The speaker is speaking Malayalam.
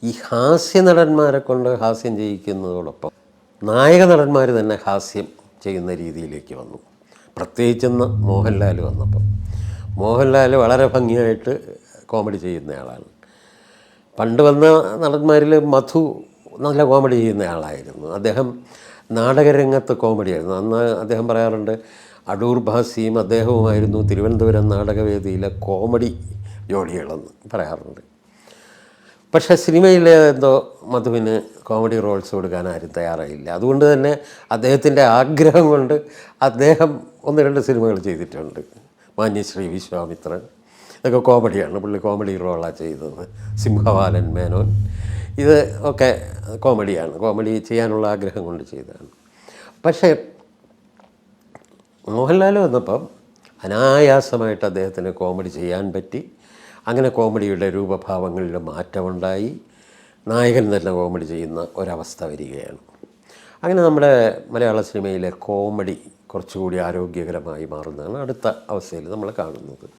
ഈ ഹാസ്യ നടന്മാരെ കൊണ്ട് ഹാസ്യം ചെയ്യിക്കുന്നതോടൊപ്പം നായക നടന്മാർ തന്നെ ഹാസ്യം ചെയ്യുന്ന രീതിയിലേക്ക് വന്നു. പ്രത്യേകിച്ചെന്ന് മോഹൻലാൽ വന്നപ്പം. മോഹൻലാൽ വളരെ ഭംഗിയായിട്ട് കോമഡി ചെയ്യുന്നയാളാണ്. പണ്ട് വന്ന നടന്മാരിൽ മധു നല്ല കോമഡി ചെയ്യുന്നയാളായിരുന്നു. അദ്ദേഹം നാടകരംഗത്ത് കോമഡിയായിരുന്നു. അന്ന് അദ്ദേഹം പറയാറുണ്ട്, അടൂർ ഭാസിയും അദ്ദേഹവുമായിരുന്നു തിരുവനന്തപുരം നാടകവേദിയിലെ കോമഡി ജോഡികളെന്ന് പറയാറുണ്ട്. പക്ഷേ സിനിമയിൽ എന്തോ മധുവിന് കോമഡി റോൾസ് കൊടുക്കാൻ ആരും തയ്യാറായില്ല. അതുകൊണ്ട് തന്നെ അദ്ദേഹത്തിൻ്റെ ആഗ്രഹം കൊണ്ട് അദ്ദേഹം 1-2 സിനിമകൾ ചെയ്തിട്ടുണ്ട്. മാന്യശ്രീ വിശ്വാമിത്രൻ, ഇതൊക്കെ കോമഡിയാണ്. പുള്ളി കോമഡി റോളാണ് ചെയ്തത്. സിംഹവാലൻ മേനോൻ, ഇത് ഒക്കെ കോമഡിയാണ്. കോമഡി ചെയ്യാനുള്ള ആഗ്രഹം കൊണ്ട് ചെയ്തതാണ്. പക്ഷേ മോഹൻലാൽ വന്നപ്പം അനായാസമായിട്ട് അദ്ദേഹത്തിന് കോമഡി ചെയ്യാൻ പറ്റി. അങ്ങനെ കോമഡിയുടെ രൂപഭാവങ്ങളിൽ മാറ്റമുണ്ടായി. നായകൻ തന്നെ കോമഡി ചെയ്യുന്ന ഒരവസ്ഥ വരികയാണ്. അങ്ങനെ നമ്മുടെ മലയാള സിനിമയിലെ കോമഡി കുറച്ചുകൂടി ആരോഗ്യകരമായി മാറുന്നതാണ് അടുത്ത അവസ്ഥയിൽ നമ്മൾ കാണുന്നത്.